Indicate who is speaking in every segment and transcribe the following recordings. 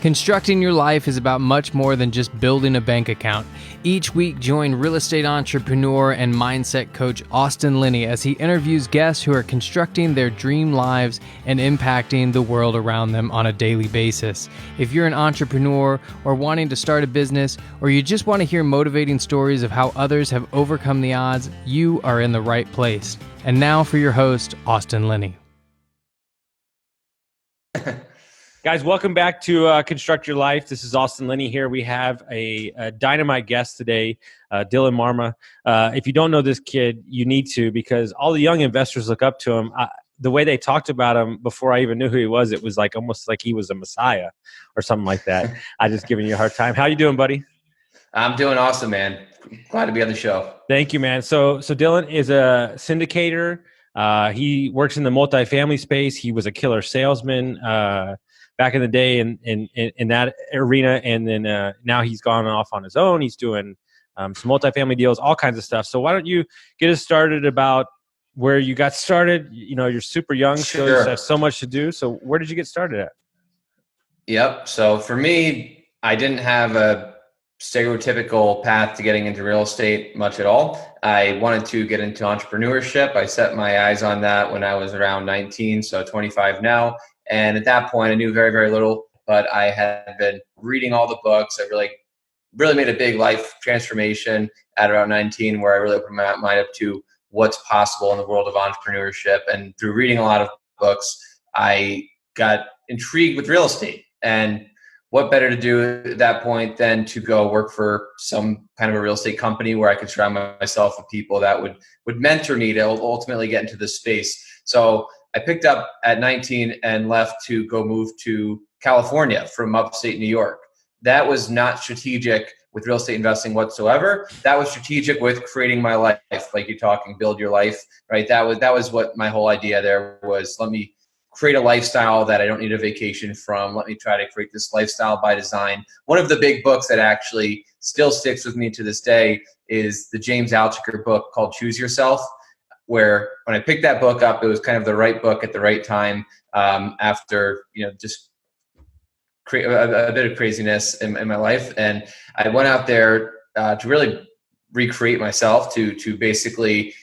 Speaker 1: Constructing your life is about much more than just building a bank account. Each week, join real estate entrepreneur and mindset coach Austin Linney as he interviews guests who are constructing their dream lives and impacting the world around them on a daily basis. If you're an entrepreneur or wanting to start a business, or you just want to hear motivating stories of how others have overcome the odds, you are in the right place. And now for your host, Austin Linney.
Speaker 2: Guys, welcome back to Construct Your Life. This is Austin Linney here. We have a dynamite guest today, Dylan Marma. If you don't know this kid, you need to, because all the young investors look up to him. The way they talked about him before I even knew who he was, it was like almost like he was a messiah or something like that. I just giving you a hard time. How you doing, buddy?
Speaker 3: I'm doing awesome, man. Glad to be on the show.
Speaker 2: Thank you, man. So Dylan is a syndicator. He works in the multifamily space. He was a killer salesman back in the day in that arena. And then now he's gone off on his own. He's doing some multifamily deals, all kinds of stuff. So why don't you get us started about where you got started? You know, you're super young, so you have so much to do. So where did you get started at?
Speaker 3: Yep. So for me, I didn't have a stereotypical path to getting into real estate much at all. I wanted to get into entrepreneurship. I set my eyes on that when I was around 19, so 25 now. And at that point, I knew very, very little, but I had been reading all the books. I really made a big life transformation at around 19, where I really opened my mind up to what's possible in the world of entrepreneurship. And through reading a lot of books, I got intrigued with real estate. And what better to do at that point than to go work for some kind of a real estate company where I could surround myself with people that would mentor me to ultimately get into this space. So I picked up at 19 and left to go move to California from upstate New York. That was not strategic with real estate investing whatsoever. That was strategic with creating my life, like you're talking, build your life, right? That was what my whole idea there was. Let me create a lifestyle that I don't need a vacation from. Let me try to create this lifestyle by design. One of the big books that actually still sticks with me to this day is the James Altucher book called Choose Yourself, where when I picked that book up, it was kind of the right book at the right time after, just create a bit of craziness in my life. And I went out there to really recreate myself, to basically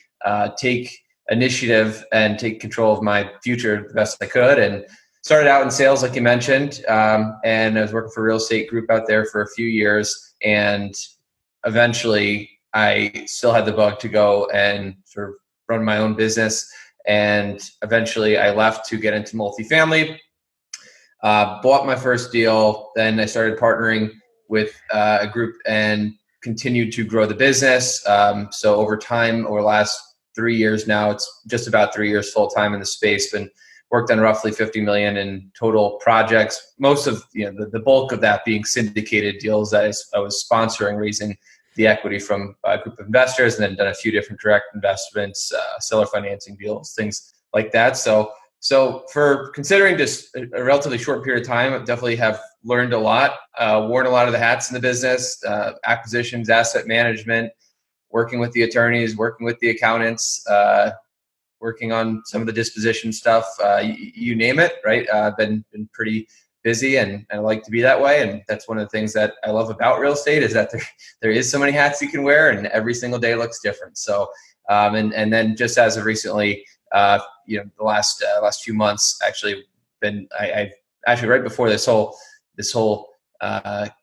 Speaker 3: take initiative and take control of my future the best I could. And started out in sales, like you mentioned, and I was working for a real estate group out there for a few years. And eventually I still had the bug to go and sort of run my own business. And eventually I left to get into multifamily, bought my first deal. Then I started partnering with a group and continued to grow the business. So over time, over the last 3 years now, it's just about 3 years full time in the space, been worked on roughly 50 million in total projects. Most of the bulk of that being syndicated deals that I was sponsoring, raising the equity from a group of investors, and then done a few different direct investments, seller financing deals, things like that. So for considering just a relatively short period of time, I definitely have learned a lot, worn a lot of the hats in the business, acquisitions, asset management, working with the attorneys, working with the accountants, working on some of the disposition stuff, you name it, right? I've been pretty busy, and I like to be that way. And that's one of the things that I love about real estate, is that there is so many hats you can wear, and every single day looks different. So, and then just as of recently, the last few months, I actually right before this whole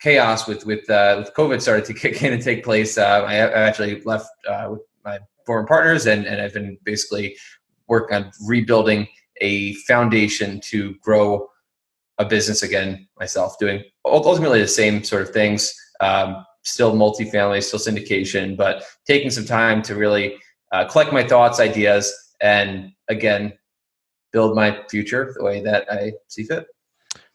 Speaker 3: chaos with COVID started to kick in and take place, I actually left with my former partners, and I've been basically working on rebuilding a foundation to grow a business again myself, doing ultimately the same sort of things, still multifamily, still syndication, but taking some time to really collect my thoughts, ideas, and again, build my future the way that I see fit.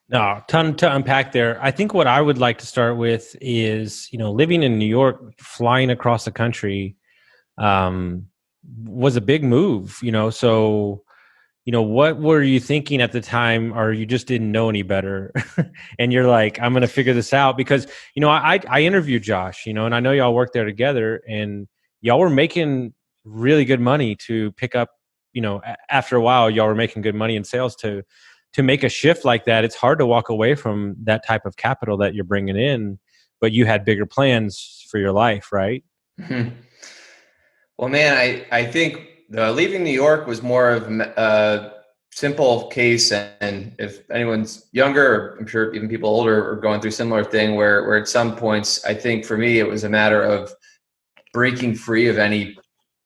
Speaker 2: No, ton to unpack there. I think what I would like to start with is, living in New York, flying across the country, was a big move, so, what were you thinking at the time, or you just didn't know any better? And you're like, I'm going to figure this out, because, I interviewed Josh, and I know y'all worked there together, and y'all were making really good money to pick up, after a while, y'all were making good money in sales to to make a shift like that, it's hard to walk away from that type of capital that you're bringing in, but you had bigger plans for your life, right?
Speaker 3: Mhm. Well, man, I think leaving New York was more of a simple case. And if anyone's younger, or I'm sure even people older are going through similar thing where at some points, I think for me, it was a matter of breaking free of any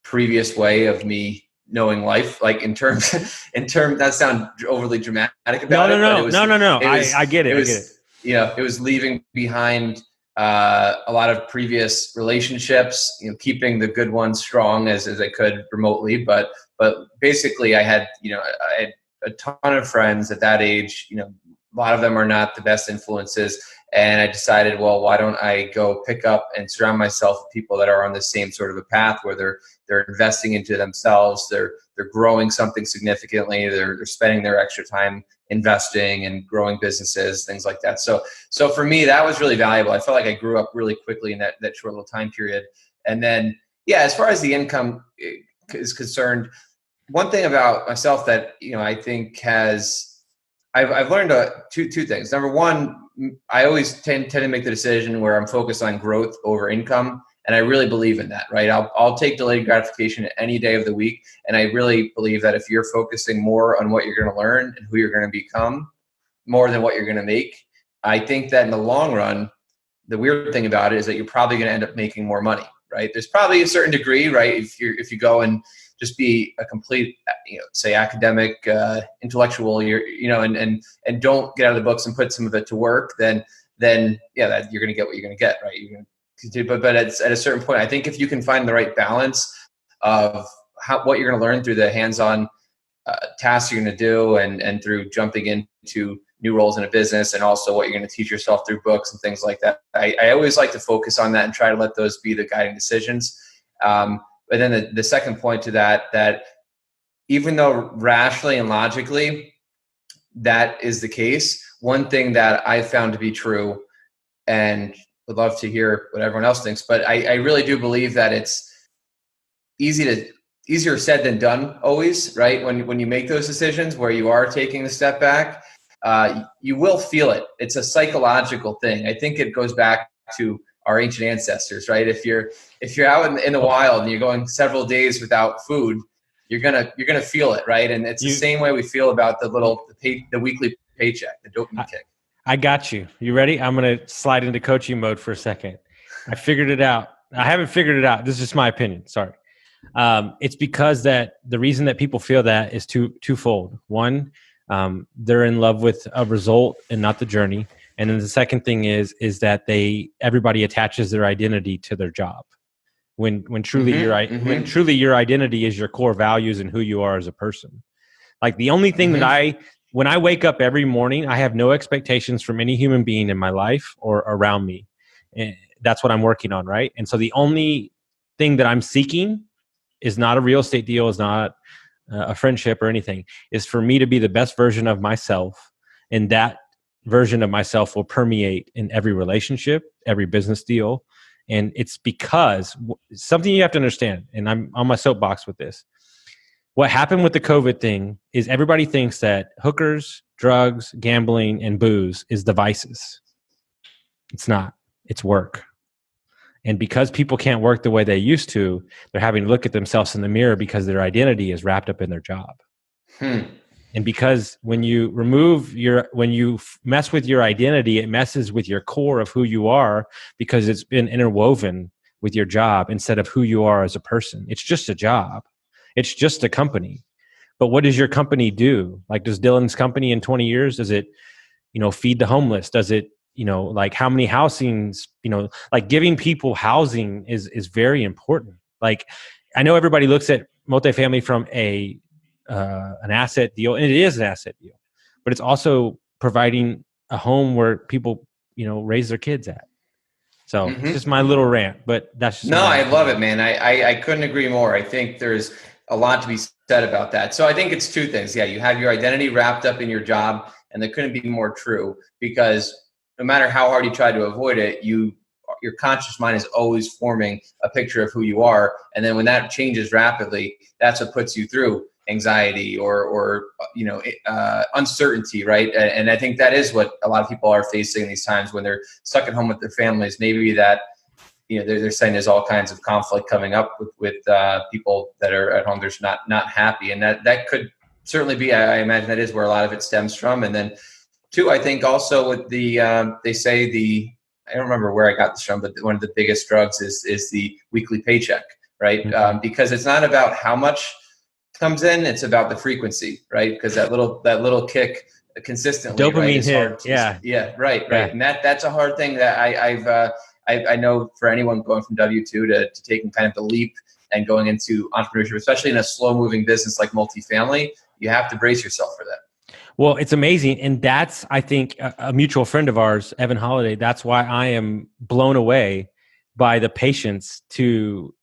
Speaker 3: previous way of me knowing life, like that sound overly dramatic about it, but
Speaker 2: No. I get it.
Speaker 3: it
Speaker 2: I get it.
Speaker 3: was, it was leaving behind a lot of previous relationships, keeping the good ones strong as I could remotely, but basically I had a ton of friends at that age. A lot of them are not the best influences. And I decided, well, why don't I go pick up and surround myself with people that are on the same sort of a path where they're investing into themselves, they're growing something significantly, they're spending their extra time investing and growing businesses, things like that. So for me, that was really valuable. I felt like I grew up really quickly in that short little time period. And then, as far as the income is concerned, one thing about myself that I think I've learned two things. Number one, I always tend to make the decision where I'm focused on growth over income, and I really believe in that. Right? I'll take delayed gratification any day of the week, and I really believe that if you're focusing more on what you're going to learn and who you're going to become, more than what you're going to make, I think that in the long run, the weird thing about it is that you're probably going to end up making more money. Right? There's probably a certain degree, right? If you go and just be a complete, say academic, intellectual, and don't get out of the books and put some of it to work, then that you're going to get what you're going to get, right? You're going to, but at a certain point, I think if you can find the right balance of what you're going to learn through the hands-on tasks you're going to do, and through jumping into new roles in a business, and also what you're going to teach yourself through books and things like that. I always like to focus on that and try to let those be the guiding decisions. But then the second point to that even though rationally and logically that is the case, one thing that I found to be true, and would love to hear what everyone else thinks, but I really do believe that it's easier said than done always, right? When you make those decisions where you are taking a step back, you will feel it. It's a psychological thing. I think it goes back to our ancient ancestors, right? If you're out in the wild and you're going several days without food, you're gonna feel it, right? And it's the same way we feel about the weekly paycheck, the dopamine kick.
Speaker 2: I got you. You ready? I'm gonna slide into coaching mode for a second. I figured it out. I haven't figured it out. This is just my opinion. Sorry. It's because that the reason that people feel that is twofold. One, they're in love with a result and not the journey. And then the second thing is that everybody attaches their identity to their job. When truly when truly your identity is your core values and who you are as a person. Like the only thing that when I wake up every morning, I have no expectations from any human being in my life or around me. And that's what I'm working on, right? And so the only thing that I'm seeking is not a real estate deal, is not a friendship or anything, is for me to be the best version of myself. And that version of myself will permeate in every relationship, every business deal. And it's because something you have to understand, and I'm on my soapbox with this. What happened with the COVID thing is everybody thinks that hookers, drugs, gambling, and booze is the vices. It's not. It's work. And because people can't work the way they used to, they're having to look at themselves in the mirror because their identity is wrapped up in their job. And because when you mess with your identity, it messes with your core of who you are, because it's been interwoven with your job instead of who you are as a person. It's just a job. It's just a company. But what does your company do? Like, does Dylan's company in 20 years, does it, feed the homeless? Does it, like how many housings, like giving people housing is very important. Like, I know everybody looks at multifamily from an asset deal, and it is an asset deal, but it's also providing a home where people, raise their kids at. So it's just my little rant, but that's just
Speaker 3: I love it, man. I couldn't agree more. I think there's a lot to be said about that. So I think it's two things. Yeah, you have your identity wrapped up in your job, and that couldn't be more true, because no matter how hard you try to avoid it, your conscious mind is always forming a picture of who you are. And then when that changes rapidly, that's what puts you through anxiety or uncertainty, right? And I think that is what a lot of people are facing these times when they're stuck at home with their families. Maybe that, they're saying there's all kinds of conflict coming up with people that are at home. There's not happy, and that could certainly be. I imagine that is where a lot of it stems from. And then, two, I think also with they say I don't remember where I got this from, but one of the biggest drugs is the weekly paycheck, right?
Speaker 2: Mm-hmm.
Speaker 3: Because it's not about how much comes in, it's about the frequency, right? Because that little kick consistently,
Speaker 2: dopamine
Speaker 3: right, is
Speaker 2: hit,
Speaker 3: hard right.
Speaker 2: Yeah.
Speaker 3: And that's a hard thing that I know for anyone going from W-2 to taking kind of the leap and going into entrepreneurship, especially in a slow moving business like multifamily, you have to brace yourself for that.
Speaker 2: Well, it's amazing. And that's, I think, a mutual friend of ours, Evan Holiday. That's why I am blown away by the patience to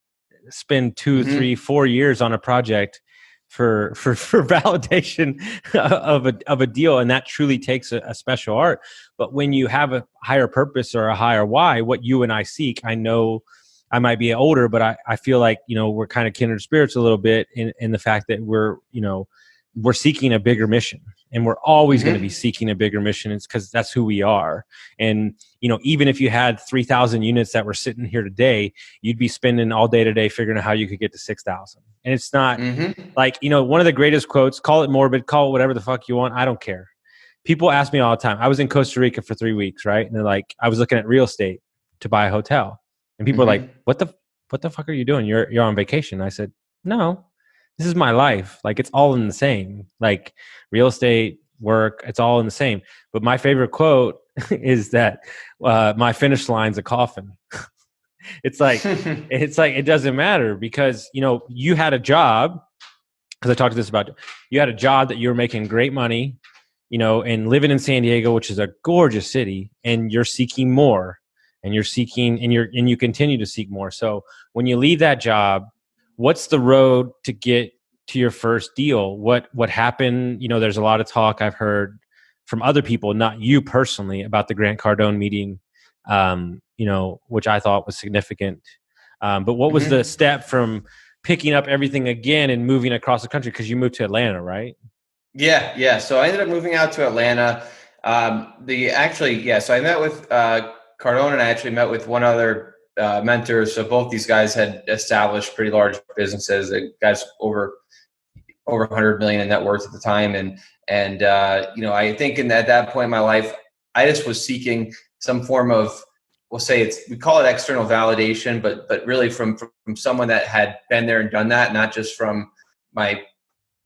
Speaker 2: spend 2, 3, 4 years on a project for validation of a deal. And that truly takes a special art. But when you have a higher purpose or a higher why, what you and I seek, I know I might be older, but I feel like, we're kind of kindred spirits a little bit in the fact that we're seeking a bigger mission, and we're always going to be seeking a bigger mission. It's because that's who we are. And, even if you had 3,000 units that were sitting here today, you'd be spending all day today figuring out how you could get to 6,000. And it's not like, one of the greatest quotes, call it morbid, call it whatever the fuck you want. I don't care. People ask me all the time. I was in Costa Rica for 3 weeks, right? And they're like, I was looking at real estate to buy a hotel. And people are like, what the fuck are you doing? You're on vacation. I said, no, this is my life. Like, it's all in the same, like real estate, work, it's all in the same. But my favorite quote is that my finish line's a coffin. It's like, it doesn't matter because, you had a job, because I talked to this about, you had a job that you were making great money, and living in San Diego, which is a gorgeous city, and you're seeking more, and you continue to seek more. So when you leave that job, what's the road to get to your first deal? What happened? There's a lot of talk I've heard from other people, not you personally, about the Grant Cardone meeting, which I thought was significant. But what was the step from picking up everything again and moving across the country? Because you moved to Atlanta, right?
Speaker 3: Yeah. So I ended up moving out to Atlanta. So I met with Cardone, and I actually met with one other mentor. So both these guys had established pretty large businesses. The guys over 100 million in net worth at the time, and I think at that point in my life, I just was seeking some form of, we call it external validation, but really from someone that had been there and done that, not just from my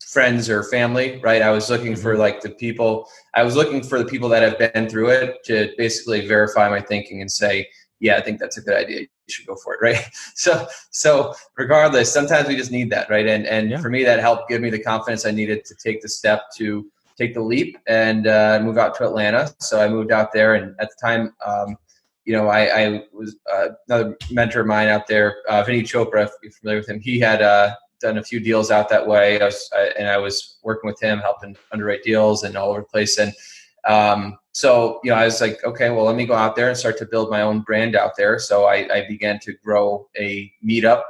Speaker 3: friends or family, right? I was looking for the people that have been through it to basically verify my thinking and say, yeah, I think that's a good idea. You should go for it, right? So regardless, sometimes we just need that, right? And for me, that helped give me the confidence I needed to take the step to take the leap and move out to Atlanta. So I moved out there, and at the time, I was another mentor of mine out there, Vinny Chopra, if you're familiar with him. He had done a few deals out that way. I was working with him, helping underwrite deals and all over the place. And so I was like, okay, well, let me go out there and start to build my own brand out there. So I began to grow a meetup,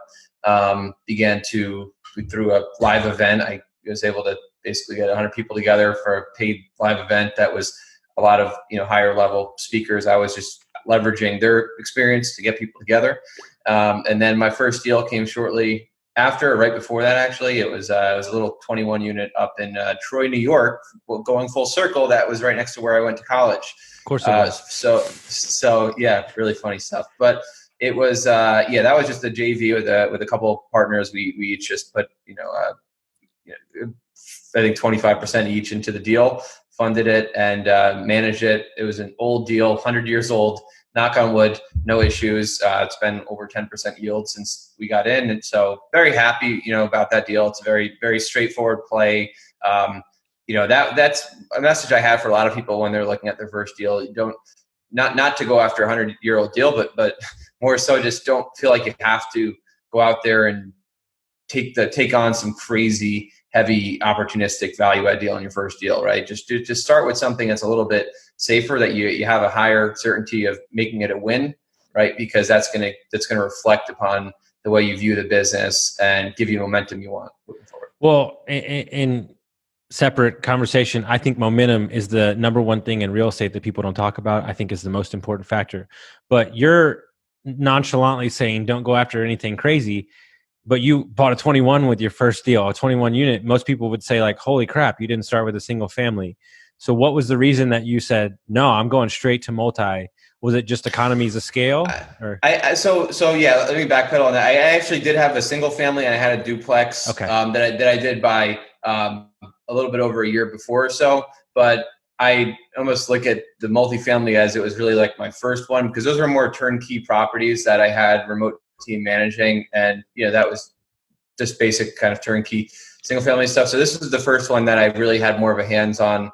Speaker 3: through a live event. I was able to basically get 100 people together for a paid live event that was a lot of, higher level speakers. I was just leveraging their experience to get people together. And then my first deal came shortly after, right before that, actually. It was a little 21 unit up in Troy, New York, going full circle. That was right next to where I went to college.
Speaker 2: Of course it was.
Speaker 3: So yeah, really funny stuff. But it was, that was just a JV with a couple of partners. We each just put, I think 25% each into the deal, funded it and managed it. It was an old deal, 100 years old. Knock on wood, no issues. It's been over 10% yield since we got in. And so very happy, about that deal. It's a very, very straightforward play. That's a message I have for a lot of people when they're looking at their first deal. You don't, not to go after a 100-year-old deal, but more so just don't feel like you have to go out there and take on some crazy, heavy, opportunistic value add deal on your first deal, right? Just start with something that's a little bit safer, that you have a higher certainty of making it a win, right? Because that's gonna reflect upon the way you view the business and give you momentum you want moving forward.
Speaker 2: Well, in separate conversation, I think momentum is the number one thing in real estate that people don't talk about. I think is the most important factor. But you're nonchalantly saying don't go after anything crazy, but you bought a 21 with your first deal, a 21 unit. Most people would say like, holy crap, you didn't start with a single family. So what was the reason that you said, no, I'm going straight to multi? Was it just economies of scale?
Speaker 3: So yeah, let me backpedal on that. I actually did have a single family and I had a duplex that I did buy a little bit over a year before or so, but I almost look at the multifamily as it was really like my first one, because those were more turnkey properties that I had remote team managing, and that was just basic kind of turnkey single family stuff. So this was the first one that I really had more of a hands-on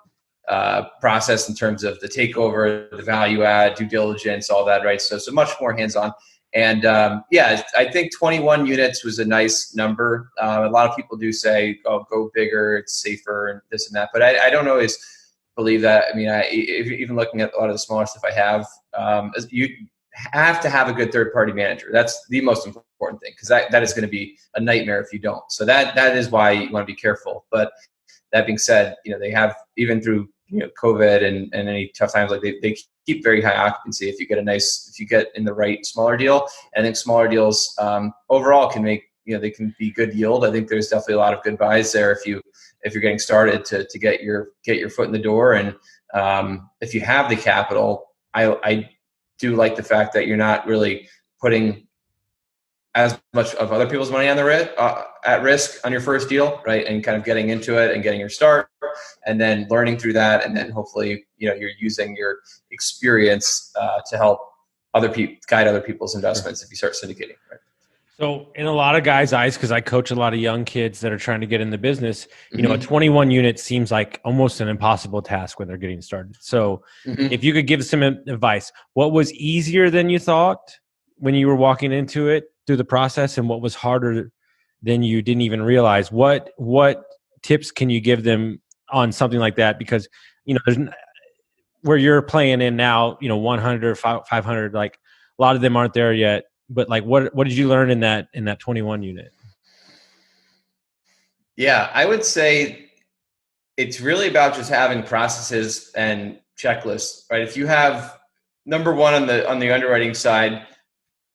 Speaker 3: process in terms of the takeover, the value add, due diligence, all that, right? So much more hands-on. And I think 21 units was a nice number. A lot of people do say, "Oh, go bigger, it's safer," and this and that. But I don't always believe that. I mean, even looking at a lot of the smaller stuff I have, you have to have a good third-party manager. That's the most important thing, because that is going to be a nightmare if you don't. So that is why you want to be careful. But that being said, they have, even through COVID and any tough times, like they keep very high occupancy if you get in the right smaller deal. I think smaller deals overall can make, they can be good yield. I think there's definitely a lot of good buys there if you're getting started to get your foot in the door. And if you have the capital, I do like the fact that you're not really putting as much of other people's money on at risk on your first deal, right? And kind of getting into it and getting your start, and then learning through that, and then hopefully you're using your experience to help guide other people's investments if you start syndicating, right?
Speaker 2: So in a lot of guys' eyes, because I coach a lot of young kids that are trying to get in the business, a 21 unit seems like almost an impossible task when they're getting started. So if you could give some advice, what was easier than you thought when you were walking into it through the process, and what was harder than you didn't even realize? What tips can you give them on something like that? Because, there's where you're playing in now, 100, 500, like a lot of them aren't there yet. But like, what did you learn in that 21 unit?
Speaker 3: Yeah, I would say it's really about just having processes and checklists, right? If you have number one on the underwriting side,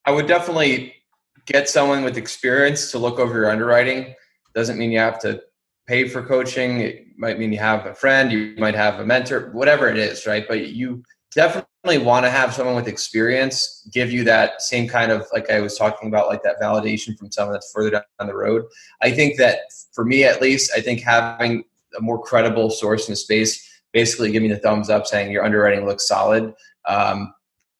Speaker 3: I would definitely get someone with experience to look over your underwriting. Doesn't mean you have to pay for coaching. It might mean you have a friend, you might have a mentor, whatever it is, right? But you definitely want to have someone with experience give you that same kind of, like I was talking about, like that validation from someone that's further down the road. I think that for me, at least, I think having a more credible source in the space, basically give me the thumbs up saying your underwriting looks solid.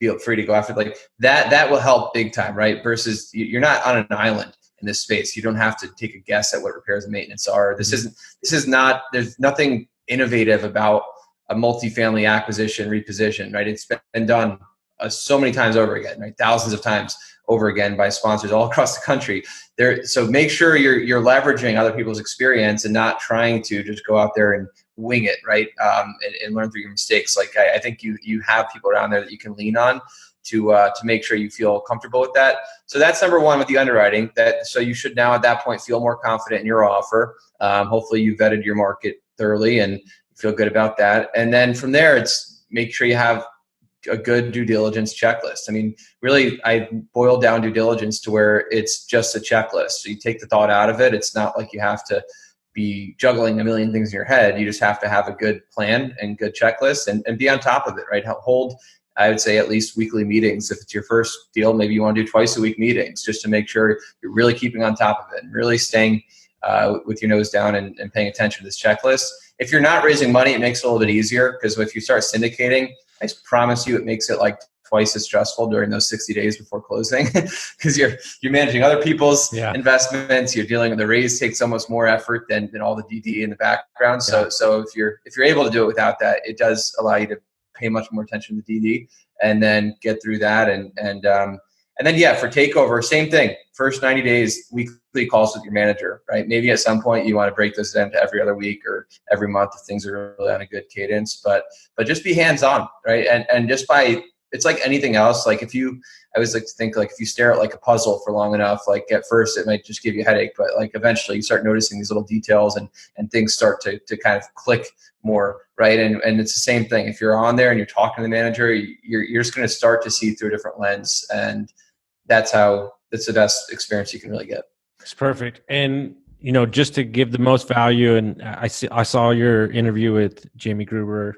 Speaker 3: Feel free to go after like that. That will help big time, right? Versus you're not on an island in this space. You don't have to take a guess at what repairs and maintenance are. This is not, there's nothing innovative about a multifamily acquisition reposition, right? It's been done so many times over again, right? Thousands of times over again by sponsors all across the country. So make sure you're leveraging other people's experience and not trying to just go out there and wing it, right? And learn through your mistakes. Like I think you have people around there that you can lean on to make sure you feel comfortable with that. So that's number one with the underwriting. So you should now at that point feel more confident in your offer. Hopefully you vetted your market thoroughly and feel good about that. And then from there, it's make sure you have a good due diligence checklist. I mean, really, I boiled down due diligence to where it's just a checklist. So you take the thought out of it. It's not like you have to be juggling a million things in your head. You just have to have a good plan and good checklist and be on top of it, right? Hold, I would say, at least weekly meetings. If it's your first deal, maybe you want to do twice a week meetings just to make sure you're really keeping on top of it and really staying with your nose down and paying attention to this checklist. If you're not raising money, it makes it a little bit easier, because if you start syndicating, I promise you it makes it like twice as stressful during those 60 days before closing, because you're managing other people's investments. You're dealing with the raise takes almost more effort than all the DD in the background. So if you're able to do it without that, it does allow you to pay much more attention to DD and then get through that. And then for takeover, same thing. First 90 days, weekly calls with your manager, right? Maybe at some point you want to break this down to every other week or every month if things are really on a good cadence, but just be hands-on, right? And just by it's like anything else. Like I always like to think like if you stare at like a puzzle for long enough, like at first it might just give you a headache, but like eventually you start noticing these little details and things start to kind of click more, right? And it's the same thing. If you're on there and you're talking to the manager, you're just going to start to see through a different lens, and that's the best experience you can really get.
Speaker 2: It's perfect. And just to give the most value, and I saw your interview with Jamie Gruber,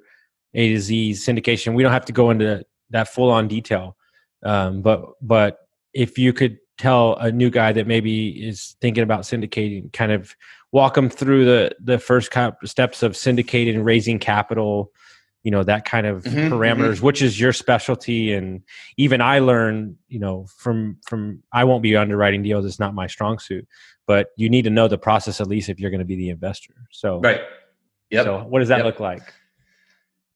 Speaker 2: A to Z syndication. We don't have to go into that full on detail, but if you could tell a new guy that maybe is thinking about syndicating, kind of walk them through the first kind of steps of syndicating, raising capital, that kind of parameters, which is your specialty. And even I learned, from I won't be underwriting deals. It's not my strong suit, but you need to know the process at least if you're going to be the investor. So,
Speaker 3: right. Yep.
Speaker 2: So what does that look like?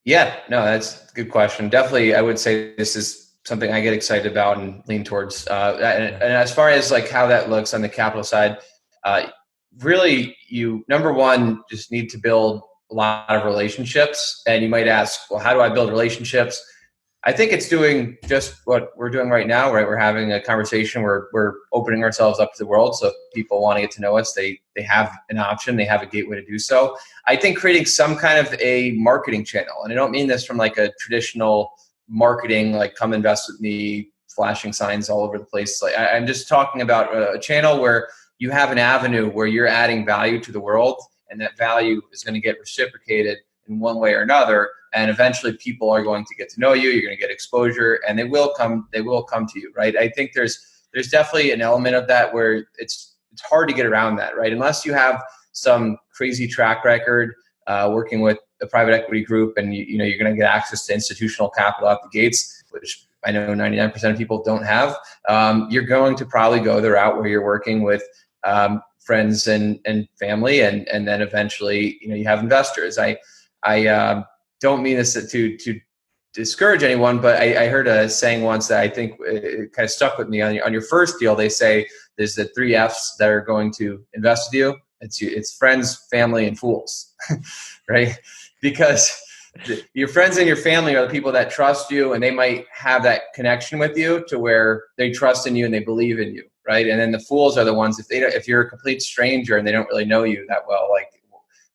Speaker 3: Yeah, no, that's a good question. Definitely, I would say this is something I get excited about and lean towards. And as far as like how that looks on the capital side, really, you number one just need to build a lot of relationships. And you might ask, well, how do I build relationships? I think it's doing just what we're doing right now, right? We're having a conversation where we're opening ourselves up to the world. So if people want to get to know us, they have an option, they have a gateway to do so. I think creating some kind of a marketing channel, and I don't mean this from like a traditional marketing, like come invest with me, flashing signs all over the place. Like I'm just talking about a channel where you have an avenue where you're adding value to the world, and that value is going to get reciprocated in one way or another. And eventually people are going to get to know you, you're going to get exposure, and they will come to you, right? I think there's definitely an element of that where it's hard to get around that, right? Unless you have some crazy track record working with a private equity group, and you're going to get access to institutional capital out the gates, which I know 99% of people don't have. You're going to probably go the route where you're working with friends and family, and then eventually you have investors. I don't mean this to discourage anyone, but I heard a saying once that I think it kind of stuck with me. On your first deal, they say there's the 3 F's that are going to invest with you. It's friends, family, and fools, right? Because your friends and your family are the people that trust you, and they might have that connection with you to where they trust in you and they believe in you, right? And then the fools are the ones, if you're a complete stranger and they don't really know you that well, like,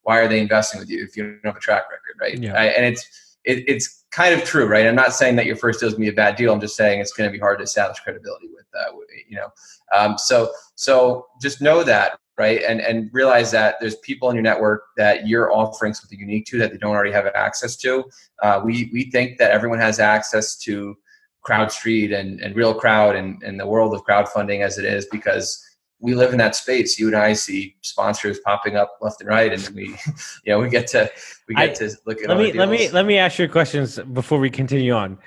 Speaker 3: why are they investing with you if you don't have a track record, right?
Speaker 2: Yeah.
Speaker 3: And it's kind of true, right? I'm not saying that your first deal is going to be a bad deal. I'm just saying it's going to be hard to establish credibility with that, So just know that, right? And realize that there's people in your network that you're offering something unique to that they don't already have access to. We think that everyone has access to CrowdStreet and Real Crowd and the world of crowdfunding as it is, because we live in that space. You and I see sponsors popping up left and right, and we get to look at.
Speaker 2: Let me ask you questions before we continue on.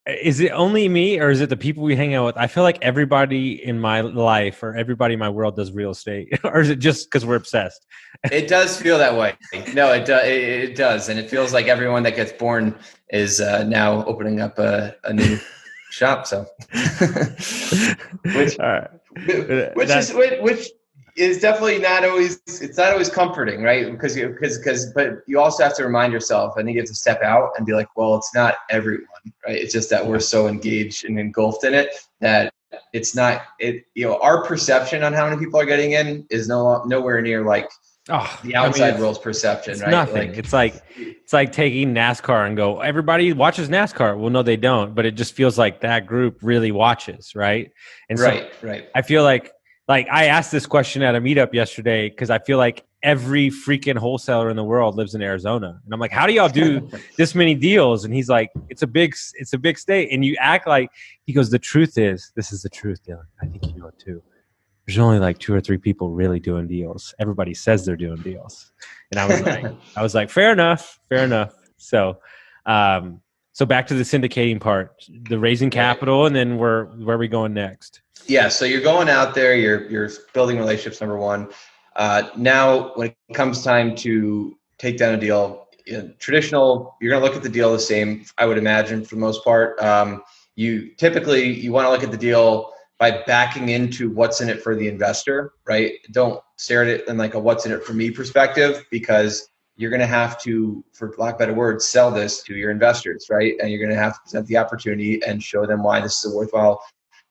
Speaker 2: Is it only me, or is it the people we hang out with? I feel like everybody in my life or everybody in my world does real estate, or is it just because we're obsessed?
Speaker 3: It does feel that way. No, it does, and it feels like everyone that gets born is now opening up a new shop. So, which is definitely not always. It's not always comforting, right? But you also have to remind yourself. I think you have to step out and be like, well, it's not everyone, right? It's just that we're so engaged and engulfed in it that it's not. Our perception on how many people are getting in is nowhere near like the outside world's perception.
Speaker 2: It's
Speaker 3: right?
Speaker 2: nothing. It's like taking NASCAR and go, everybody watches NASCAR. Well, no, they don't. But it just feels like that group really watches, right? And so
Speaker 3: right.
Speaker 2: I feel like I asked this question at a meetup yesterday because I feel like every freaking wholesaler in the world lives in Arizona, and I'm like, how do y'all do this many deals? And he's like, it's a big state, and you act like. He goes, the truth is, this is the truth, Dylan. I think you know it too. There's only like 2 or 3 people really doing deals. Everybody says they're doing deals. And I was like, fair enough. So, so back to the syndicating part, the raising capital, and then where are we going next?
Speaker 3: Yeah. So you're going out there, you're building relationships, number one. Now when it comes time to take down a deal, traditional, you're going to look at the deal the same, I would imagine, for the most part. You want to look at the deal by backing into what's in it for the investor, right? Don't stare at it in like a what's in it for me perspective, because you're going to have to, for lack of a better word, sell this to your investors, right? And you're going to have to present the opportunity and show them why this is a worthwhile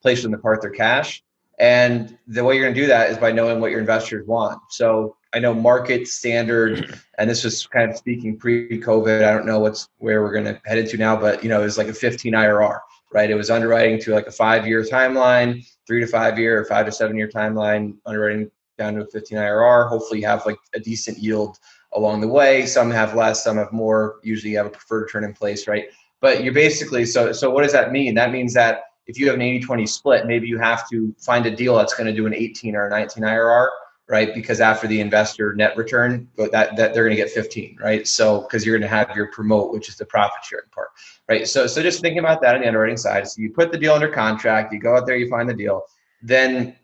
Speaker 3: place for them to park their cash. And the way you're going to do that is by knowing what your investors want. So I know market standard, and this was kind of speaking pre-COVID. I don't know where we're going to head into now, but it was like a 15 IRR, right? It was underwriting to like a 5-year timeline, 3 to 5 year, or 5 to 7 year timeline, underwriting down to a 15 IRR. Hopefully you have like a decent yield along the way. Some have less, some have more. Usually you have a preferred return in place, right? But you're basically, so what does that mean? That means that if you have an 80-20 split, maybe you have to find a deal that's going to do an 18 or a 19 IRR, right? Because after the investor net return, that they're going to get 15, right? So because you're going to have your promote, which is the profit sharing part, right? So just thinking about that on the underwriting side. So you put the deal under contract, you go out there, you find the deal, then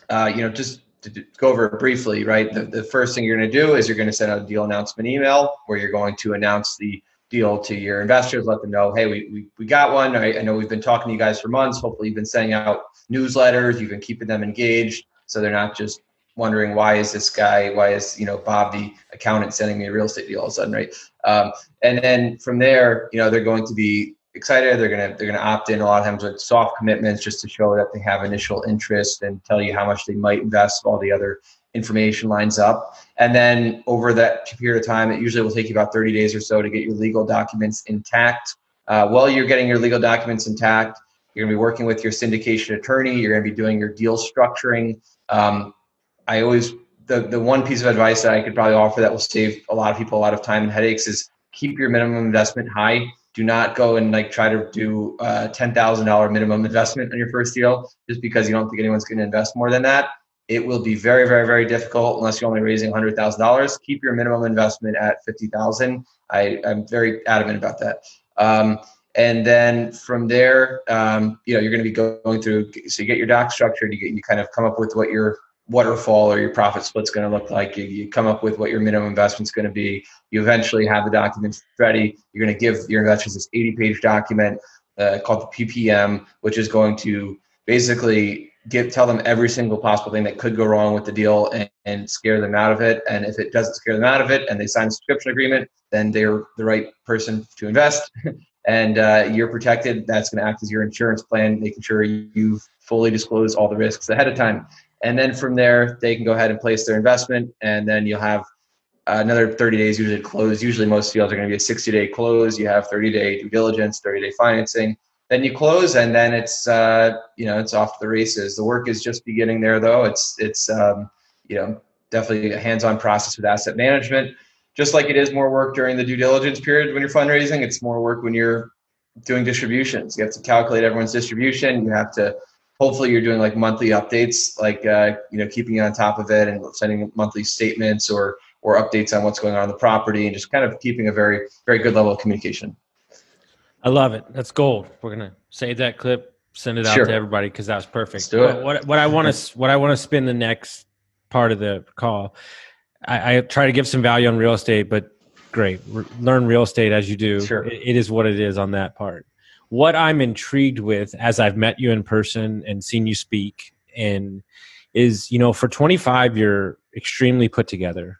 Speaker 3: just to go over it briefly, right? The first thing you're going to do is you're going to send out a deal announcement email where you're going to announce the deal to your investors, let them know, hey, we got one. I know we've been talking to you guys for months. Hopefully you've been sending out newsletters, you've been keeping them engaged, so they're not just wondering why is Bob the accountant sending me a real estate deal all of a sudden, right? And then from there, they're going to be excited. They're gonna opt in a lot of times with soft commitments just to show that they have initial interest and tell you how much they might invest. All the other information lines up, and then over that period of time, it usually will take you about 30 days or so to get your legal documents intact. While you're getting your legal documents intact, you're gonna be working with your syndication attorney. You're gonna be doing your deal structuring. The one piece of advice that I could probably offer that will save a lot of people a lot of time and headaches is keep your minimum investment high. Do not go and try to do a $10,000 minimum investment on your first deal just because you don't think anyone's going to invest more than that. It will be very, very, very difficult unless you're only raising $100,000. Keep your minimum investment at $50,000. I'm very adamant about that. And then from there, you're going to be going through. So you get your doc structured. You kind of come up with what your waterfall or your profit split's going to look like. You come up with what your minimum investment's going to be. You eventually have the documents ready. You're going to give your investors this 80-page document called the PPM, which is going to basically tell them every single possible thing that could go wrong with the deal and scare them out of it. And if it doesn't scare them out of it and they sign a subscription agreement, then they're the right person to invest. And you're protected. That's going to act as your insurance plan, making sure you've fully disclosed all the risks ahead of time. And then from there, they can go ahead and place their investment, and then you'll have another 30 days usually to close. Usually most deals are going to be a 60-day close. You have 30-day due diligence, 30-day financing. Then you close, and then it's it's off to the races. The work is just beginning there, though. It's definitely a hands-on process with asset management. Just like it is more work during the due diligence period when you're fundraising, it's more work when you're doing distributions. You have to calculate everyone's distribution. You have to, hopefully you're doing like monthly updates, like, keeping on top of it and sending monthly statements or updates on what's going on in the property and just kind of keeping a very, very good level of communication.
Speaker 2: I love it. That's gold. We're going to save that clip, send it out to everybody because that was perfect.
Speaker 3: Let's do it.
Speaker 2: What I want to spend the next part of the call, I try to give some value on real estate, but great. Learn real estate as you do.
Speaker 3: Sure.
Speaker 2: It is what it is on that part. What I'm intrigued with as I've met you in person and seen you speak is, for 25, you're extremely put together.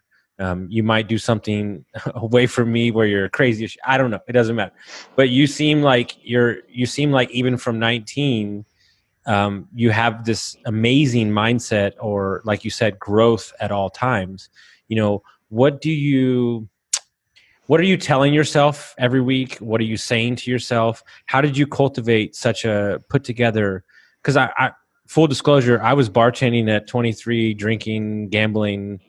Speaker 2: You might do something away from me where you're crazy. I don't know. It doesn't matter. But you seem like even from 19, you have this amazing mindset, or like you said, growth at all times. What are you telling yourself every week? What are you saying to yourself? How did you cultivate such a put together? Because I full disclosure, I was bartending at 23, drinking, gambling.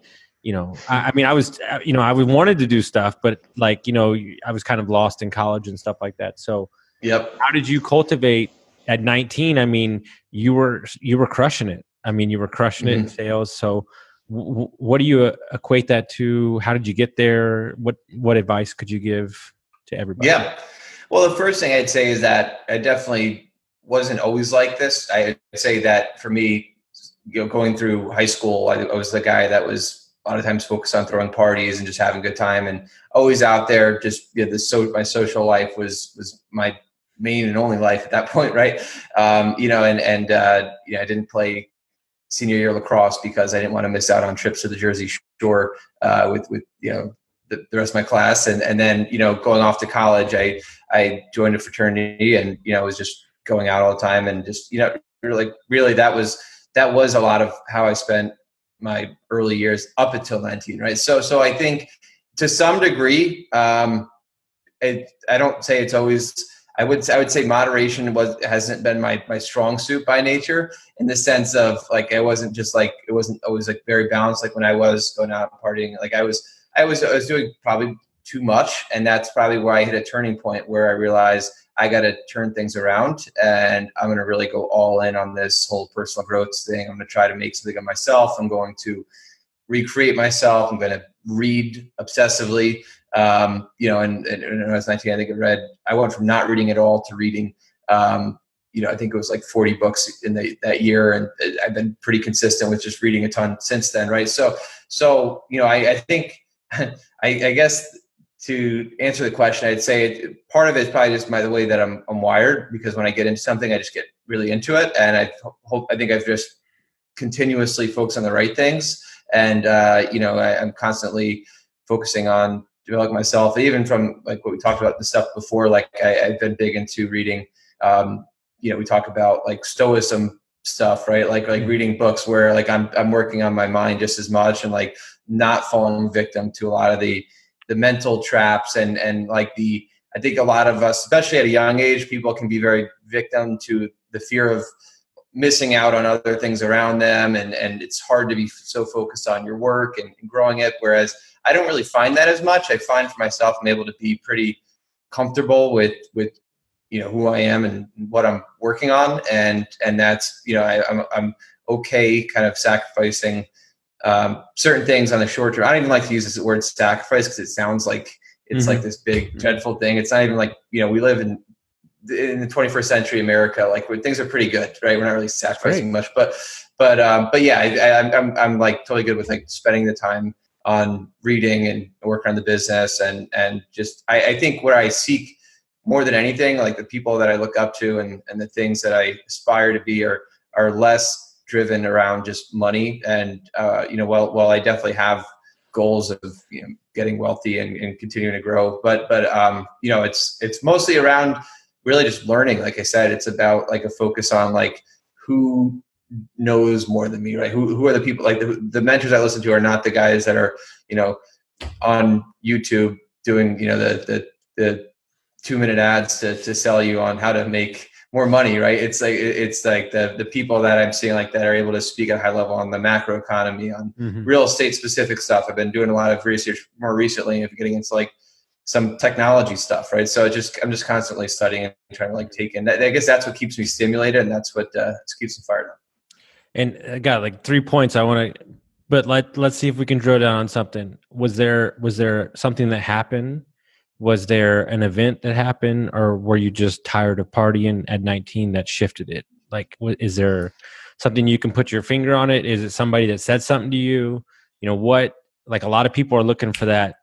Speaker 2: I wanted to do stuff, but I was kind of lost in college and stuff like that. So,
Speaker 3: yep.
Speaker 2: How did you cultivate at 19? I mean, you were crushing it. I mean, you were crushing it in sales. So, what do you equate that to? How did you get there? What advice could you give to everybody?
Speaker 3: Yeah. Well, the first thing I'd say is that I definitely wasn't always like this. I'd say that for me, going through high school, I was the guy that was a lot of times focused on throwing parties and just having a good time and always out there. Just my social life was my main and only life at that point, right? I didn't play senior year lacrosse because I didn't want to miss out on trips to the Jersey Shore with the rest of my class. And then, going off to college, I joined a fraternity and, was just going out all the time and just, really that was a lot of how I spent my early years up until 19. Right. So I think to some degree, I don't say it's always, I would say moderation hasn't been my strong suit by nature, in the sense of like, it wasn't always like very balanced. Like when I was going out and partying, like I was doing probably too much. And that's probably where I hit a turning point where I realized I got to turn things around, and I'm going to really go all in on this whole personal growth thing. I'm going to try to make something of myself. I'm going to recreate myself. I'm going to read obsessively. And when I was 19, I think I went from not reading at all to reading, I think it was like 40 books in that year. And I've been pretty consistent with just reading a ton since then. Right. So, I think, I guess to answer the question, I'd say part of it is probably just the way that I'm wired, because when I get into something, I just get really into it. And I think I've just continuously focused on the right things. And, I'm constantly focusing on developing myself, even from like what we talked about the stuff before. Like I've been big into reading, we talk about like Stoicism stuff, right? Like reading books where like I'm working on my mind just as much, and like not falling victim to a lot of the mental traps and like I think a lot of us, especially at a young age, people can be very victim to the fear of missing out on other things around them. And it's hard to be so focused on your work and growing it. Whereas I don't really find that as much. I find for myself, I'm able to be pretty comfortable with who I am and what I'm working on. And that's, I'm okay kind of sacrificing certain things on the short term. I don't even like to use this word sacrifice, because it sounds like it's like this big dreadful thing. It's not even like, we live in the 21st century America, like where things are pretty good, right? We're not really sacrificing much, but yeah, I'm like totally good with like spending the time on reading and working on the business. And just, I think what I seek more than anything, like the people that I look up to and the things that I aspire to be are less driven around just money. And, while I definitely have goals of, getting wealthy and continuing to grow, but it's mostly around really just learning. Like I said, it's about like a focus on like who knows more than me, right? Who are the people, like the mentors I listen to are not the guys that are, on YouTube doing, the 2-minute ads to sell you on how to make more money, right? It's like the people that I'm seeing like that are able to speak at a high level on the macro economy, on real estate specific stuff. I've been doing a lot of research more recently of getting into like some technology stuff, right? So I'm just constantly studying and trying to like take in. I guess that's what keeps me stimulated, and that's what keeps me fired up.
Speaker 2: And I got like 3 points I want to, but let's see if we can drill down on something. Was there something that happened? Was there an event that happened, or were you just tired of partying at 19 that shifted it? Like, is there something you can put your finger on it? Is it somebody that said something to you? What, like a lot of people are looking for that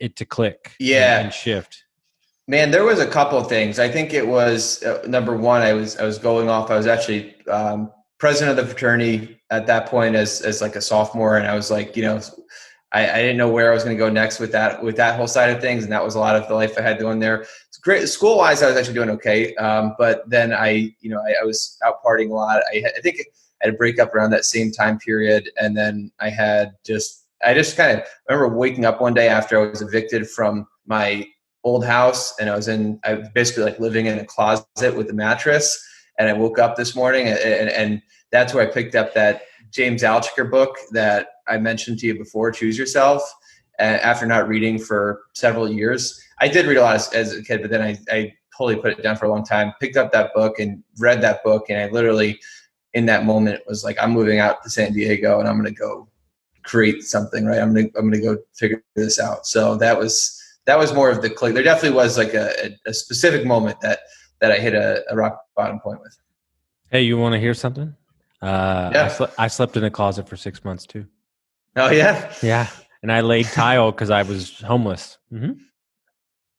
Speaker 2: it to click and shift.
Speaker 3: Man, there was a couple of things. I think it was number one, I was going off. I was actually president of the fraternity at that point as like a sophomore. And I was like, I didn't know where I was going to go next with that whole side of things. And that was a lot of the life I had doing there. It's great. School wise, I was actually doing okay. But then I was out partying a lot. I think I had a breakup around that same time period. And then I just kind of remember waking up one day after I was evicted from my old house, and I was basically like living in a closet with a mattress. And I woke up this morning and that's where I picked up that James Altucher book that I mentioned to you before, Choose Yourself. After not reading for several years, I did read a lot as a kid, but then I totally put it down for a long time, picked up that book and read that book. And I literally in that moment was like, I'm moving out to San Diego and I'm going to go create something, right? I'm going to go figure this out. So that was more of the click. There definitely was like a specific moment that I hit a rock bottom point with.
Speaker 2: Hey, you want to hear something?
Speaker 3: Yeah.
Speaker 2: I slept in a closet for 6 months too.
Speaker 3: Oh yeah.
Speaker 2: Yeah. And I laid tile because I was homeless. Mm-hmm.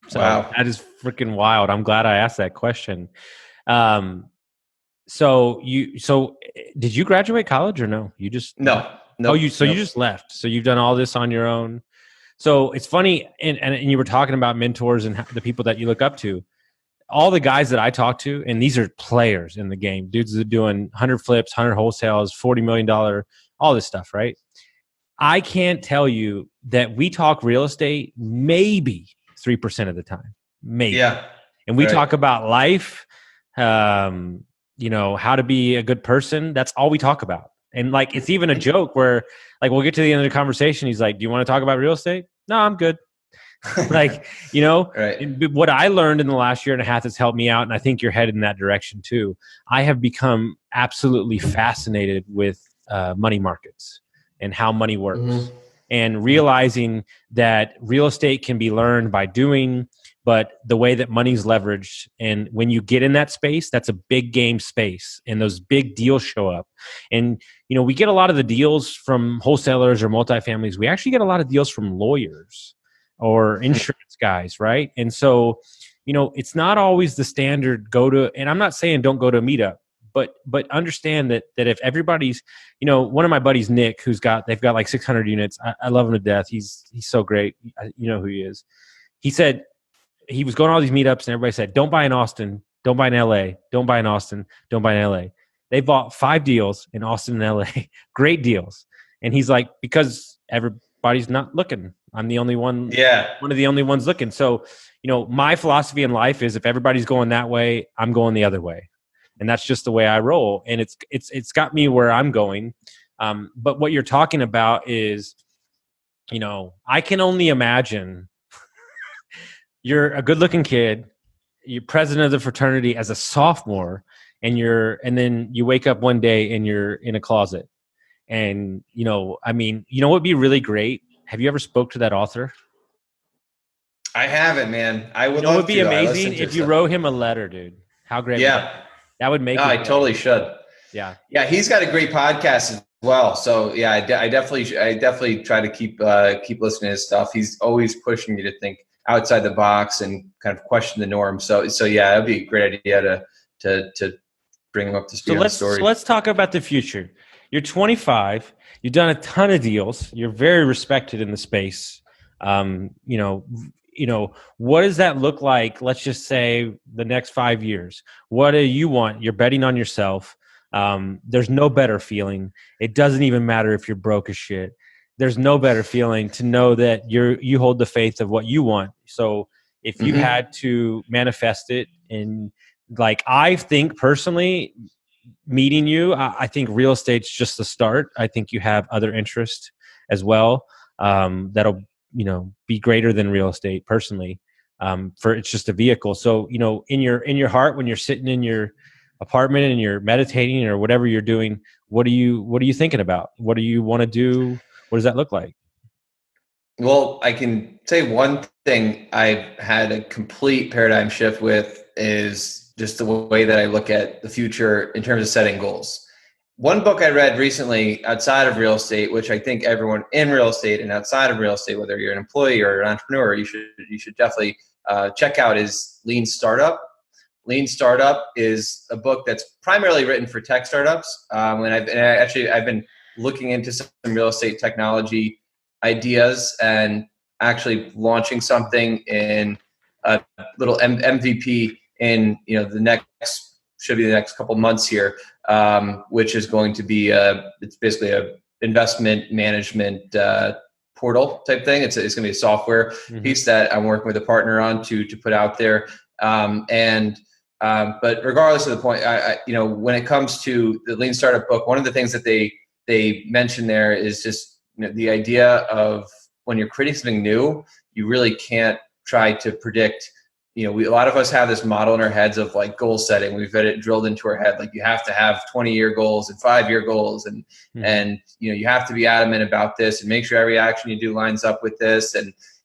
Speaker 2: So
Speaker 3: wow.
Speaker 2: That is freaking wild. I'm glad I asked that question. So did you graduate college or no? You just
Speaker 3: no.
Speaker 2: You just left. So you've done all this on your own. So it's funny, and you were talking about mentors and the people that you look up to. All the guys that I talk to, and these are players in the game, dudes that are doing 100 flips, 100 wholesales, $40 million, all this stuff, right? I can't tell you that we talk real estate maybe 3% of the time, maybe.
Speaker 3: Yeah.
Speaker 2: And we talk about life, how to be a good person. That's all we talk about. And like, it's even a joke where like, we'll get to the end of the conversation. He's like, do you want to talk about real estate? No, I'm good. Like,
Speaker 3: Right.
Speaker 2: What I learned in the last year and a half has helped me out. And I think you're headed in that direction too. I have become absolutely fascinated with money markets and how money works,
Speaker 3: Mm-hmm.
Speaker 2: and realizing that real estate can be learned by doing, but the way that money's leveraged. And when you get in that space, that's a big game space, and those big deals show up. And, we get a lot of the deals from wholesalers or multifamilies. We actually get a lot of deals from lawyers or insurance guys, right? And so, it's not always the standard and I'm not saying don't go to a meetup, but understand that if everybody's, one of my buddies, Nick, they've got like 600 units. I love him to death. He's so great. You know who he is. He said he was going to all these meetups and everybody said, don't buy in Austin, don't buy in LA, don't buy in Austin, don't buy in LA. They bought 5 deals in Austin and LA, great deals. And he's like, because everybody's not looking. I'm the only one.
Speaker 3: Yeah.
Speaker 2: One of the only ones looking. So, my philosophy in life is if everybody's going that way, I'm going the other way. And that's just the way I roll. And it's got me where I'm going. But what you're talking about is, I can only imagine you're a good looking kid, you're president of the fraternity as a sophomore, and then you wake up one day and you're in a closet. And, what'd be really great? Have you ever spoke to that author?
Speaker 3: I haven't, man. I would love
Speaker 2: it would be
Speaker 3: to.
Speaker 2: amazing if you wrote him a letter, dude. How great.
Speaker 3: Yeah.
Speaker 2: That would make
Speaker 3: I totally should.
Speaker 2: Yeah.
Speaker 3: Yeah. He's got a great podcast as well. So yeah, I definitely try to keep listening to his stuff. He's always pushing you to think outside the box and kind of question the norm. So yeah, it'd be a great idea to bring him up to speed on the story.
Speaker 2: So let's talk about the future. You're 25. You've done a ton of deals. You're very respected in the space. What does that look like? Let's just say the next 5 years. What do you want? You're betting on yourself. There's no better feeling. It doesn't even matter if you're broke as shit. There's no better feeling to know that you hold the faith of what you want. So if you had to manifest it, and like, I think personally, meeting you, I think real estate's just the start. I think you have other interests as well that'll be greater than real estate personally. For it's just a vehicle. So in your heart, when you're sitting in your apartment and you're meditating or whatever you're doing, what are you thinking about? What do you want to do? What does that look like?
Speaker 3: Well, I can say one thing I've had a complete paradigm shift with is just the way that I look at the future in terms of setting goals. One book I read recently outside of real estate, which I think everyone in real estate and outside of real estate, whether you're an employee or an entrepreneur, you should definitely check out, is Lean Startup. Lean Startup is a book that's primarily written for tech startups. And I've been looking into some real estate technology ideas and actually launching something in a little MVP in the next couple months here, which is going to be it's basically a investment management portal type thing. It's going to be a software piece that I'm working with a partner on to put out there. But regardless of the point, when it comes to the Lean Startup book, one of the things that they mention there is just the idea of when you're creating something new, you really can't try to predict. A lot of us have this model in our heads of like goal setting. We've got it drilled into our head. Like you have to have 20-year goals and 5-year goals. And you have to be adamant about this and make sure every action you do lines up with this.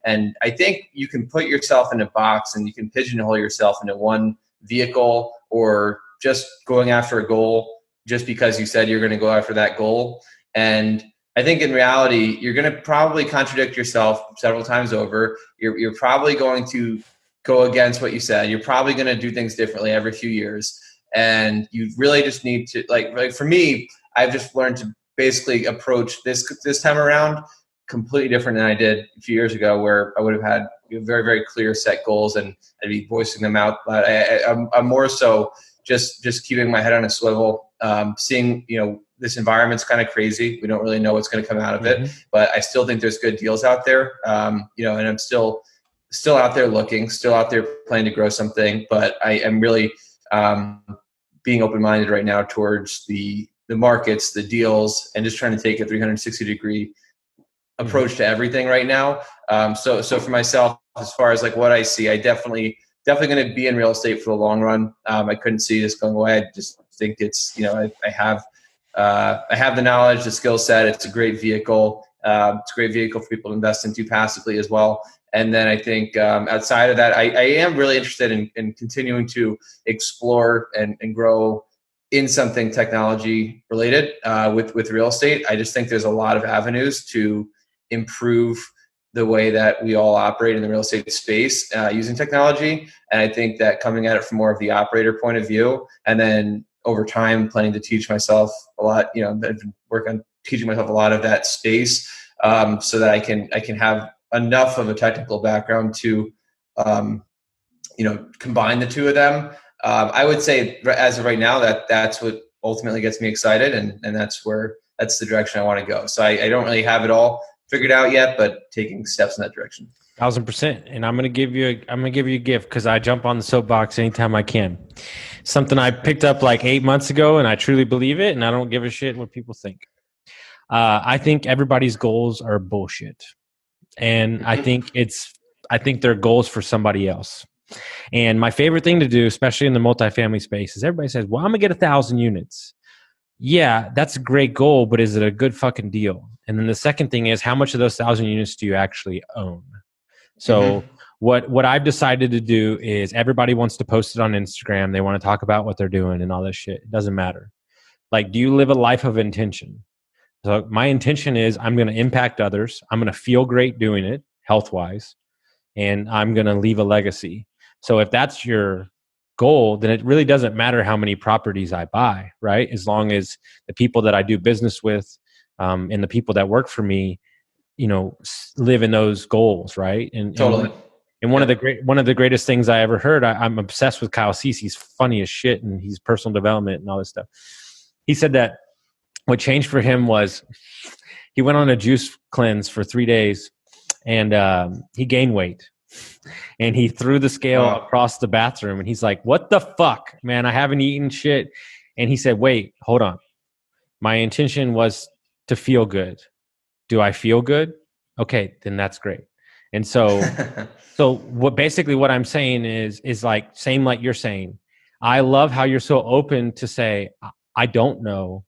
Speaker 3: And I think you can put yourself in a box and you can pigeonhole yourself into one vehicle, or just going after a goal just because you said you're going to go after that goal. And I think in reality, you're going to probably contradict yourself several times over. You're probably going to go against what you said. You're probably going to do things differently every few years. And you really just need to, like for me, I've just learned to basically approach this time around completely different than I did a few years ago, where I would have had very, very clear set goals and I'd be voicing them out. But I'm more so just keeping my head on a swivel, seeing, this environment's kind of crazy. We don't really know what's going to come out of it, but I still think there's good deals out there. And I'm still out there looking, still out there planning to grow something, but I am really being open-minded right now towards the markets, the deals, and just trying to take a 360-degree approach to everything right now. So for myself, as far as like what I see, I definitely going to be in real estate for the long run. I couldn't see this going away. I just think it's, I have the knowledge, the skill set. It's a great vehicle. It's a great vehicle for people to invest into passively as well. And then I think outside of that, I am really interested in continuing to explore and grow in something technology related with real estate. I just think there's a lot of avenues to improve the way that we all operate in the real estate space using technology. And I think that coming at it from more of the operator point of view, and then over time planning to teach myself a lot, I've been working on teaching myself a lot of that space so that I can have enough of a technical background to, combine the two of them. I would say as of right now that's what ultimately gets me excited, and that's the direction I want to go. So I don't really have it all figured out yet, but taking steps in that direction.
Speaker 2: 1,000%. And I'm gonna give you a gift because I jump on the soapbox anytime I can. Something I picked up like 8 months ago, and I truly believe it, and I don't give a shit what people think. I think everybody's goals are bullshit, and I think they're goals for somebody else. And my favorite thing to do, especially in the multifamily space, is everybody says, "Well, I'm gonna get 1,000 units." Yeah, that's a great goal, but is it a good fucking deal? And then the second thing is, how much of those 1,000 units do you actually own? So what I've decided to do is everybody wants to post it on Instagram. They want to talk about what they're doing and all this shit. It doesn't matter. Like, do you live a life of intention? So my intention is I'm going to impact others. I'm going to feel great doing it health-wise, and I'm going to leave a legacy. So if that's your goal, then it really doesn't matter how many properties I buy, right? As long as the people that I do business with and the people that work for me, live in those goals, right? And
Speaker 3: totally.
Speaker 2: And one of the greatest things I ever heard, I'm obsessed with Kyle Cease. He's funny as shit, and he's personal development and all this stuff. He said that what changed for him was he went on a juice cleanse for 3 days, and he gained weight. And he threw the scale across the bathroom, and he's like, "What the fuck, man? I haven't eaten shit." And he said, "Wait, hold on. My intention was to feel good. Do I feel good? Okay, then that's great." And so what I'm saying is like same like you're saying. I love how you're so open to say, I don't know.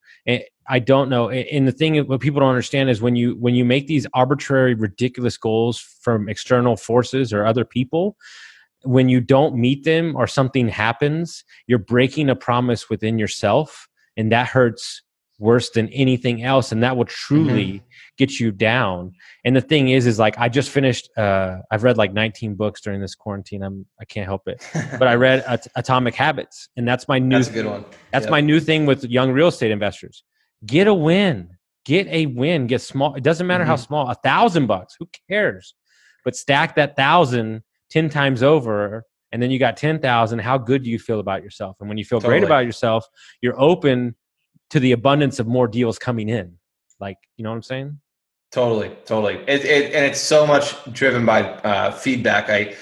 Speaker 2: I don't know. And the thing what people don't understand is when you make these arbitrary, ridiculous goals from external forces or other people, when you don't meet them or something happens, you're breaking a promise within yourself, and that hurts worse than anything else, and that will truly get you down. And the thing is like I just finished I've read like 19 books during this quarantine. I can't help it, but I read Atomic Habits, and that's my new
Speaker 3: that's a good one.
Speaker 2: That's my new thing with young real estate investors. Get a win, get small. It doesn't matter how small. $1,000, who cares? But stack that 1,000 10 times over, and then you got 10,000. How good do you feel about yourself? And when you feel great about yourself, you're open to the abundance of more deals coming in. Like, you know what I'm saying?
Speaker 3: Totally. And it's so much driven by feedback.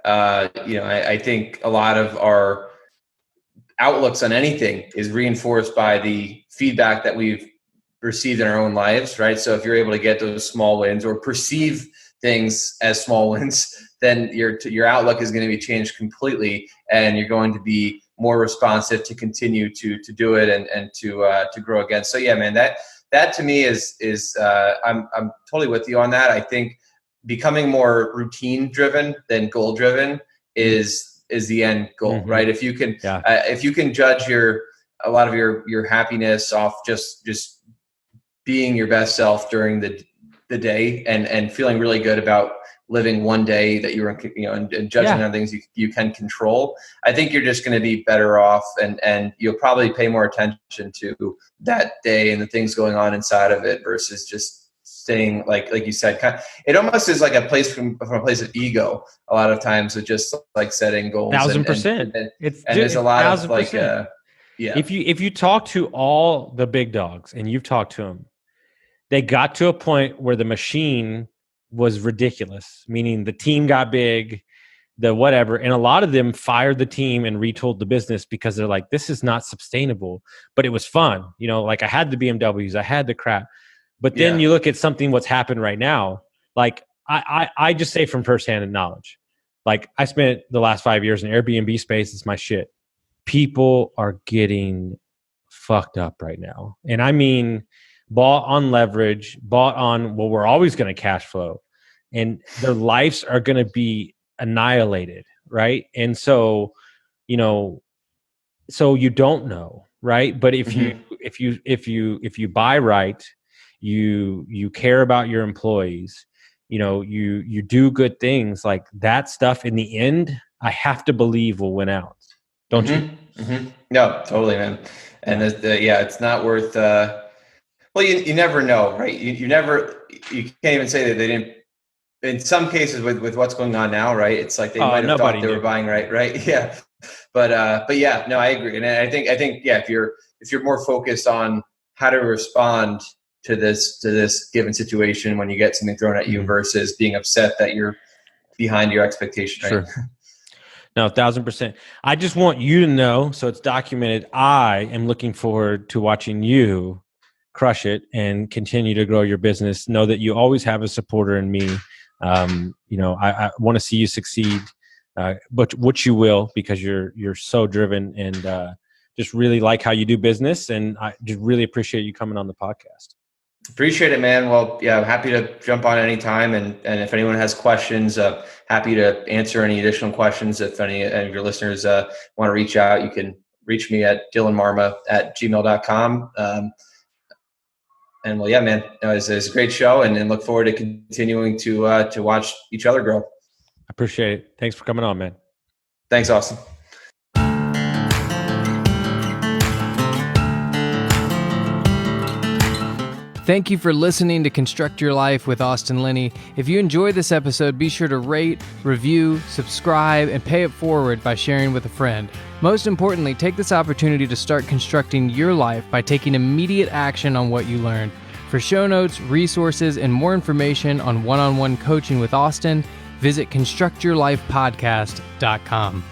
Speaker 3: I think a lot of our outlooks on anything is reinforced by the feedback that we've received in our own lives, right? So if you're able to get those small wins or perceive things as small wins, then your outlook is going to be changed completely, and you're going to be more responsive to continue to do it and to grow again. So yeah, man, that to me is I'm totally with you on that. I think becoming more routine driven than goal driven is the end goal, right? If you can judge a lot of your happiness off just being your best self during the day and feeling really good about living one day that you're and judging on things you can control, I think you're just going to be better off, and you'll probably pay more attention to that day and the things going on inside of it versus just staying like you said, it almost is like a place from a place of ego a lot of times, with just like setting goals.
Speaker 2: 1,000%.
Speaker 3: And there's a lot of like
Speaker 2: If you talk to all the big dogs and you've talked to them, they got to a point where the machine was ridiculous, meaning the team got big, the whatever, and a lot of them fired the team and retooled the business because they're like, this is not sustainable, but it was fun. Like I had the BMWs, I had the crap. But then you look at something what's happened right now. Like I just say from firsthand knowledge, like I spent the last 5 years in Airbnb space. It's my shit. People are getting fucked up right now. And I mean, bought on leverage, bought on, well, we're always going to cash flow, and their lives are going to be annihilated. Right. And so, so you don't know. Right. But if you buy right, you care about your employees, you do good things, like that stuff in the end, I have to believe will win out. Don't you?
Speaker 3: Mm-hmm. No, totally, man. And it's not worth, well, you never know, right? You can't even say that they didn't, in some cases with what's going on now, right? It's like they might have thought they were buying right. Yeah. But yeah, no, I agree. And I think, if you're more focused on how to respond to this given situation when you get something thrown at you versus being upset that you're behind your expectation, right?
Speaker 2: Sure. No, 1,000%. I just want you to know, so it's documented, I am looking forward to watching you crush it and continue to grow your business. Know that you always have a supporter in me. I want to see you succeed, but which you will, because you're so driven, and just really like how you do business. And I just really appreciate you coming on the podcast. Appreciate it, man. Well, yeah, I'm happy to jump on anytime. And if anyone has questions, happy to answer any additional questions. If any of your listeners want to reach out, you can reach me at dylanmarma@gmail.com. And well, yeah, man, it was a great show, and look forward to continuing to watch each other grow. I appreciate it. Thanks for coming on, man. Thanks, Austin.
Speaker 1: Thank you for listening to Construct Your Life with Austin Linney. If you enjoyed this episode, be sure to rate, review, subscribe, and pay it forward by sharing with a friend. Most importantly, take this opportunity to start constructing your life by taking immediate action on what you learned. For show notes, resources, and more information on one-on-one coaching with Austin, visit constructyourlifepodcast.com.